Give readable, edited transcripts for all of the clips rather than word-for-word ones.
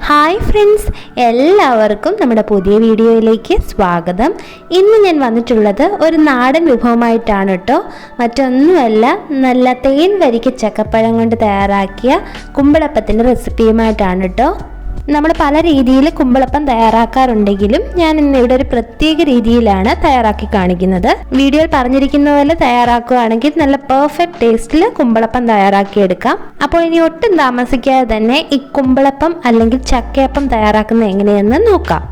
Hi friends, എല്ലാവർക്കും നമ്മുടെ പുതിയ വീഡിയോയിലേക്ക് സ്വാഗതം. ഇന്ന് ഞാൻ വന്നിട്ടുള്ളത് ഒരു നാടൻ വിഭവമായിട്ടാണ് കേട്ടോ. മറ്റൊന്നുമല്ല, നല്ല തേൻ വരിക്ക ചക്കപ്പഴം കൊണ്ട് തയ്യാറാക്കിയ കുമ്പിളപ്പത്തിൻ്റെ റെസിപ്പിയുമായിട്ടാണ് കേട്ടോ. നമ്മൾ പല രീതിയിൽ കുമ്പിളപ്പം തയ്യാറാക്കാറുണ്ടെങ്കിലും ഞാൻ ഇന്ന് ഇവിടെ ഒരു പ്രത്യേക രീതിയിലാണ് തയ്യാറാക്കി കാണിക്കുന്നത്. വീഡിയോയിൽ പറഞ്ഞിരിക്കുന്ന പോലെ തയ്യാറാക്കുകയാണെങ്കിൽ നല്ല പെർഫെക്റ്റ് ടേസ്റ്റിൽ കുമ്പിളപ്പം തയ്യാറാക്കിയെടുക്കാം. അപ്പോൾ ഇനി ഒട്ടും താമസിക്കാതെ തന്നെ ഈ കുമ്പിളപ്പം അല്ലെങ്കിൽ ചക്കയപ്പം തയ്യാറാക്കുന്നത് എങ്ങനെയെന്ന് നോക്കാം.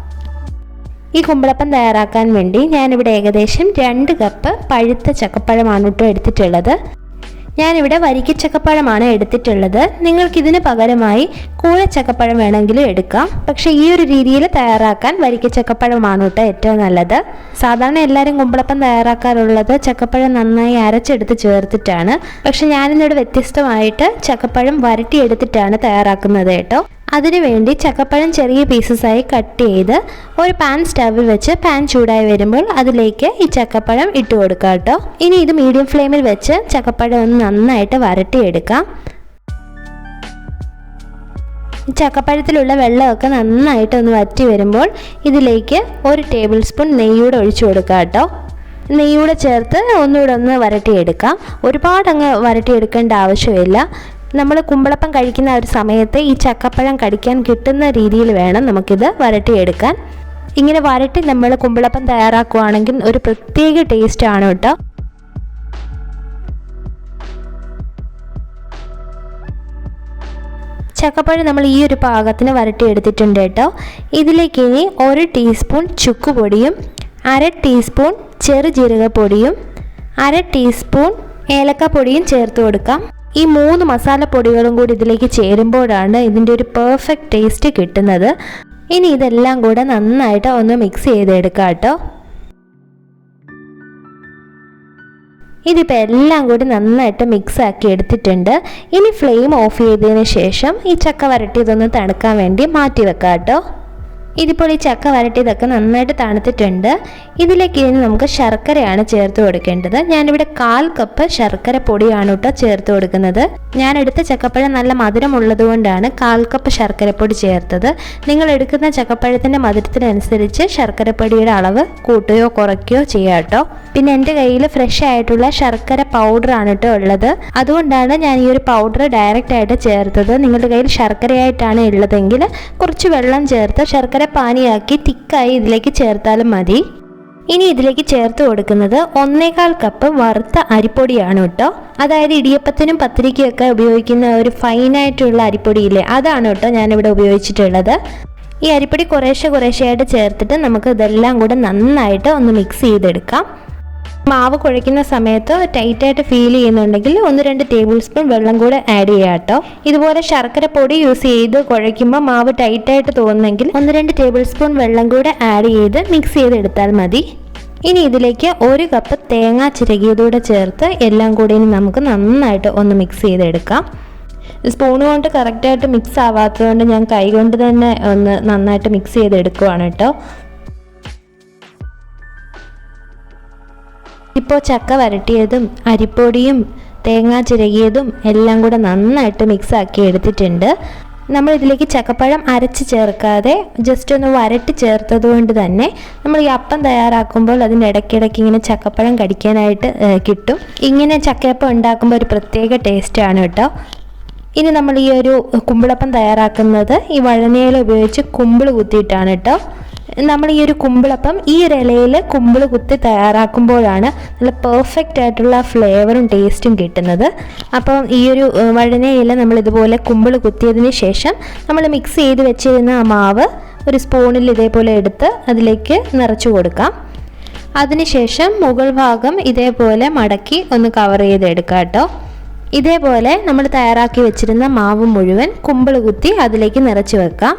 ഈ കുമ്പിളപ്പം തയ്യാറാക്കാൻ വേണ്ടി ഞാനിവിടെ ഏകദേശം 2 കപ്പ് പഴുത്ത ചക്കപ്പഴമാണ് കേട്ടോ എടുത്തിട്ടുള്ളത്. ഞാനിവിടെ വരിക്കച്ചക്കപ്പഴമാണ് എടുത്തിട്ടുള്ളത്. നിങ്ങൾക്കിതിന് പകരമായി കൂഴച്ചക്കപ്പഴം വേണമെങ്കിലും എടുക്കാം. പക്ഷേ ഈ ഒരു രീതിയിൽ തയ്യാറാക്കാൻ വരിക്കച്ചക്കപ്പഴമാണ് കേട്ടോ ഏറ്റവും നല്ലത്. സാധാരണ എല്ലാവരും കുമ്പിളപ്പം തയ്യാറാക്കാറുള്ളത് ചക്കപ്പഴം നന്നായി അരച്ചെടുത്ത് ചേർത്തിട്ടാണ്. പക്ഷെ ഞാനിന്നിവിടെ വ്യത്യസ്തമായിട്ട് ചക്കപ്പഴം വരട്ടിയെടുത്തിട്ടാണ് തയ്യാറാക്കുന്നത് കേട്ടോ. അതിനുവേണ്ടി ചക്കപ്പഴം ചെറിയ പീസസായി കട്ട് ചെയ്ത് ഒരു പാൻ സ്റ്റവിൽ വെച്ച് പാൻ ചൂടായി വരുമ്പോൾ അതിലേക്ക് ഈ ചക്കപ്പഴം ഇട്ട് കൊടുക്കുക കേട്ടോ. ഇനി ഇത് മീഡിയം ഫ്ലെയിമിൽ വെച്ച് ചക്കപ്പഴം ഒന്ന് നന്നായിട്ട് വരട്ടിയെടുക്കാം. ചക്കപ്പഴത്തിലുള്ള വെള്ളമൊക്കെ നന്നായിട്ട് ഒന്ന് വറ്റി വരുമ്പോൾ ഇതിലേക്ക് 1 ടേബിൾ സ്പൂൺ നെയ്യൂടെ ഒഴിച്ചു കൊടുക്കുക കേട്ടോ. നെയ്യൂടെ ചേർത്ത് ഒന്നുകൂടെ ഒന്ന് വരട്ടിയെടുക്കാം. ഒരുപാടങ്ങ് വരട്ടിയെടുക്കേണ്ട ആവശ്യമില്ല. നമ്മൾ കുമ്പിളപ്പം കഴിക്കുന്ന ഒരു സമയത്ത് ഈ ചക്കപ്പഴം കടിക്കാൻ കിട്ടുന്ന രീതിയിൽ വേണം നമുക്കിത് വരട്ടിയെടുക്കാൻ. ഇങ്ങനെ വരട്ടി നമ്മൾ കുമ്പിളപ്പം തയ്യാറാക്കുകയാണെങ്കിൽ ഒരു പ്രത്യേക ടേസ്റ്റ് ആണ് കേട്ടോ. ചക്കപ്പഴം നമ്മൾ ഈ ഒരു പാകത്തിന് വരട്ടിയെടുത്തിട്ടുണ്ട് കേട്ടോ. ഇതിലേക്ക് ഇനി 1 ടീസ്പൂൺ ചുക്കുപൊടിയും 1/2 ടീസ്പൂൺ ചെറുജീരകപ്പൊടിയും 1/2 ടീസ്പൂൺ ഏലക്കപ്പൊടിയും ചേർത്ത് കൊടുക്കാം. ഈ 3 മസാലപ്പൊടികളും കൂടി ഇതിലേക്ക് ചേരുമ്പോഴാണ് ഇതിൻ്റെ ഒരു പെർഫെക്റ്റ് ടേസ്റ്റ് കിട്ടുന്നത്. ഇനി ഇതെല്ലാം കൂടെ നന്നായിട്ട് ഒന്ന് മിക്സ് ചെയ്തെടുക്കാം കേട്ടോ. ഇതിപ്പോൾ എല്ലാം കൂടി നന്നായിട്ട് മിക്സ് ആക്കി എടുത്തിട്ടുണ്ട്. ഇനി ഫ്ലെയിം ഓഫ് ചെയ്തതിന് ശേഷം ഈ ചക്ക വരട്ടിയതൊന്ന് തണുക്കാൻ വേണ്ടി മാറ്റി വെക്കാം കേട്ടോ. ഇതിപ്പോൾ ഈ ചക്ക വരട്ടിയതൊക്കെ നന്നായിട്ട് തണുത്തിട്ടുണ്ട്. ഇതിലേക്ക് ഇനി നമുക്ക് ശർക്കരയാണ് ചേർത്ത് കൊടുക്കേണ്ടത്. ഞാനിവിടെ 1/4 കപ്പ് ശർക്കര പൊടിയാണ് കേട്ടോ ചേർത്ത് കൊടുക്കുന്നത്. ഞാൻ എടുത്ത ചക്കപ്പഴം നല്ല മധുരമുള്ളത് കൊണ്ടാണ് 1/4 കപ്പ് ശർക്കരപ്പൊടി ചേർത്തത്. നിങ്ങൾ എടുക്കുന്ന ചക്കപ്പഴത്തിൻ്റെ മധുരത്തിനനുസരിച്ച് ശർക്കരപ്പൊടിയുടെ അളവ് കൂട്ടുകയോ കുറയ്ക്കുകയോ ചെയ്യാം കേട്ടോ. പിന്നെ എൻ്റെ കയ്യിൽ ഫ്രഷ് ആയിട്ടുള്ള ശർക്കര പൗഡറാണ് കേട്ടോ ഉള്ളത്. അതുകൊണ്ടാണ് ഞാൻ ഈ ഒരു പൗഡർ ഡയറക്റ്റ് ആയിട്ട് ചേർത്തത്. നിങ്ങളുടെ കയ്യിൽ ശർക്കരയായിട്ടാണ് ഉള്ളതെങ്കിൽ കുറച്ച് വെള്ളം ചേർത്ത് ശർക്കര പാനിയാക്കി തിക്കായി ഇതിലേക്ക് ചേർത്താലും മതി. ഇനി ഇതിലേക്ക് ചേർത്ത് കൊടുക്കുന്നത് 1/4 കപ്പ് വറുത്ത അരിപ്പൊടിയാണ് കേട്ടോ. അതായത് ഇടിയപ്പത്തിനും പത്തിരിക്കും ഒക്കെ ഉപയോഗിക്കുന്ന ഒരു ഫൈനായിട്ടുള്ള അരിപ്പൊടിയില്ലേ, അതാണ് കേട്ടോ ഞാനിവിടെ ഉപയോഗിച്ചിട്ടുള്ളത്. ഈ അരിപ്പൊടി കുറേശ്ശെയായിട്ട് ചേർത്തിട്ട് നമുക്ക് ഇതെല്ലാം കൂടെ നന്നായിട്ട് ഒന്ന് മിക്സ് ചെയ്തെടുക്കാം. മാവ് കുഴയ്ക്കുന്ന സമയത്ത് ടൈറ്റായിട്ട് ഫീൽ ചെയ്യുന്നുണ്ടെങ്കിൽ 1-2 ടേബിൾ സ്പൂൺ വെള്ളം കൂടെ ആഡ് ചെയ്യാം കേട്ടോ. ഇതുപോലെ ശർക്കര പൊടി യൂസ് ചെയ്ത് കുഴയ്ക്കുമ്പോൾ മാവ് ടൈറ്റായിട്ട് തോന്നുന്നെങ്കിൽ 1-2 ടേബിൾ സ്പൂൺ വെള്ളം കൂടെ ആഡ് ചെയ്ത് മിക്സ് ചെയ്തെടുത്താൽ മതി. ഇനി ഇതിലേക്ക് 1 കപ്പ് തേങ്ങ ചിരകിയതൂടെ ചേർത്ത് എല്ലാം കൂടി ഇനി നമുക്ക് നന്നായിട്ട് ഒന്ന് മിക്സ് ചെയ്തെടുക്കാം. സ്പൂൺ കൊണ്ട് കറക്റ്റായിട്ട് മിക്സ് ആവാത്തതുകൊണ്ട് ഞാൻ കൈ കൊണ്ട് തന്നെ ഒന്ന് നന്നായിട്ട് മിക്സ് ചെയ്തെടുക്കുവാണ് കേട്ടോ. ഇപ്പോൾ ചക്ക വരട്ടിയതും അരിപ്പൊടിയും തേങ്ങ ചിരകിയതും എല്ലാം കൂടെ നന്നായിട്ട് മിക്സ് ആക്കി എടുത്തിട്ടുണ്ട്. നമ്മൾ ഇതിലേക്ക് ചക്കപ്പഴം അരച്ച് ചേർക്കാതെ ജസ്റ്റ് ഒന്ന് വരട്ടി ചേർത്തത് കൊണ്ട് തന്നെ നമ്മൾ ഈ അപ്പം തയ്യാറാക്കുമ്പോൾ അതിൻ്റെ ഇടയ്ക്കിടയ്ക്ക് ഇങ്ങനെ ചക്കപ്പഴം കടിക്കാനായിട്ട് കിട്ടും. ഇങ്ങനെ ചക്കയപ്പം ഉണ്ടാക്കുമ്പോൾ ഒരു പ്രത്യേക ടേസ്റ്റാണ് കേട്ടോ. ഇനി നമ്മൾ ഈ ഒരു കുമ്പിളപ്പം തയ്യാറാക്കുന്നത് ഈ വഴനയില ഉപയോഗിച്ച് കുമ്പിൾ കുത്തിയിട്ടാണ് കേട്ടോ. നമ്മൾ ഈ ഒരു കുമ്പിളപ്പം ഈ ഒരു ഇലയിൽ കുമ്പിൾ കുത്തി തയ്യാറാക്കുമ്പോഴാണ് നല്ല പെർഫെക്റ്റ് ആയിട്ടുള്ള ഫ്ലേവറും ടേസ്റ്റും കിട്ടുന്നത്. അപ്പം ഈ ഒരു വഴനയില നമ്മൾ ഇതുപോലെ കുമ്പിൾ കുത്തിയതിന് ശേഷം നമ്മൾ മിക്സ് ചെയ്ത് വെച്ചിരുന്ന ആ മാവ് ഒരു സ്പൂണിൽ ഇതേപോലെ എടുത്ത് അതിലേക്ക് നിറച്ചു കൊടുക്കാം. അതിനുശേഷം മുകൾ ഭാഗം ഇതേപോലെ മടക്കി ഒന്ന് കവർ ചെയ്തെടുക്കാം കേട്ടോ. ഇതേപോലെ നമ്മൾ തയ്യാറാക്കി വെച്ചിരുന്ന മാവ് മുഴുവൻ കുമ്പിൾ കുത്തി അതിലേക്ക് നിറച്ച് വെക്കാം.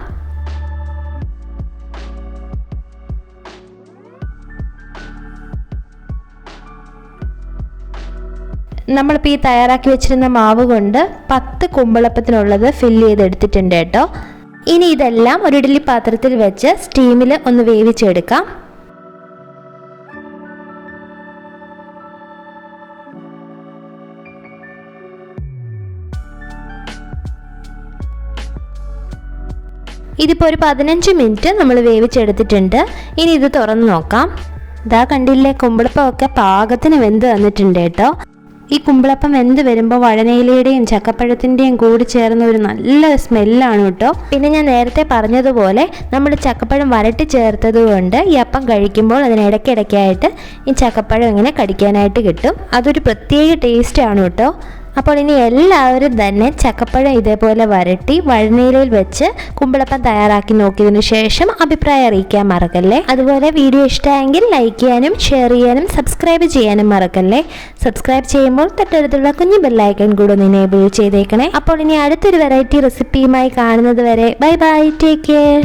നമ്മളിപ്പോൾ ഈ തയ്യാറാക്കി വെച്ചിരുന്ന മാവ് കൊണ്ട് 10 കുമ്പിളപ്പത്തിനുള്ളത് ഫില്ല് ചെയ്തെടുത്തിട്ടുണ്ട് കേട്ടോ. ഇനി ഇതെല്ലാം ഒരു ഇഡ്ഡലി പാത്രത്തിൽ വെച്ച് സ്റ്റീമിൽ ഒന്ന് വേവിച്ചെടുക്കാം. ഇതിപ്പോൾ ഒരു 15 മിനിറ്റ് നമ്മൾ വേവിച്ചെടുത്തിട്ടുണ്ട്. ഇനി ഇത് തുറന്ന് നോക്കാം. ഇതാ കണ്ടില്ലേ, കുമ്പിളപ്പമൊക്കെ പാകത്തിന് വെന്ത് വന്നിട്ടുണ്ട് കേട്ടോ. ഈ കുമ്പിളപ്പം വെന്ത് വരുമ്പോൾ വഴനയിലയുടെയും ചക്കപ്പഴത്തിൻ്റെയും കൂടി ചേർന്ന ഒരു നല്ല സ്മെല്ലാണ് കേട്ടോ. പിന്നെ ഞാൻ നേരത്തെ പറഞ്ഞതുപോലെ നമ്മൾ ചക്കപ്പഴം വരട്ടി ചേർത്തത് കൊണ്ട് ഈ അപ്പം കഴിക്കുമ്പോൾ അതിനിടയ്ക്കിടയ്ക്കായിട്ട് ഈ ചക്കപ്പഴം ഇങ്ങനെ കടിക്കാനായിട്ട് കിട്ടും. അതൊരു പ്രത്യേക ടേസ്റ്റാണ് കേട്ടോ. അപ്പോൾ ഇനി എല്ലാവരും തന്നെ ചക്കപ്പഴം ഇതേപോലെ വരട്ടി വഴനയിലയിൽ വെച്ച് കുമ്പിളപ്പം തയ്യാറാക്കി നോക്കിയതിനു ശേഷം അഭിപ്രായം അറിയിക്കാൻ മറക്കല്ലേ. അതുപോലെ വീഡിയോ ഇഷ്ടമായെങ്കിൽ ലൈക്ക് ചെയ്യാനും ഷെയർ ചെയ്യാനും സബ്സ്ക്രൈബ് ചെയ്യാനും മറക്കല്ലേ. സബ്സ്ക്രൈബ് ചെയ്യുമ്പോൾ തൊട്ടടുത്തുള്ള കുഞ്ഞു ബെല്ലൈക്കൺ കൂടെ ഒന്ന് എനേബിൾ ചെയ്തേക്കണേ. അപ്പോൾ ഇനി അടുത്തൊരു വെറൈറ്റി റെസിപ്പിയുമായി കാണുന്നത് വരെ ബൈ ബൈ, ടേക്ക് കെയർ.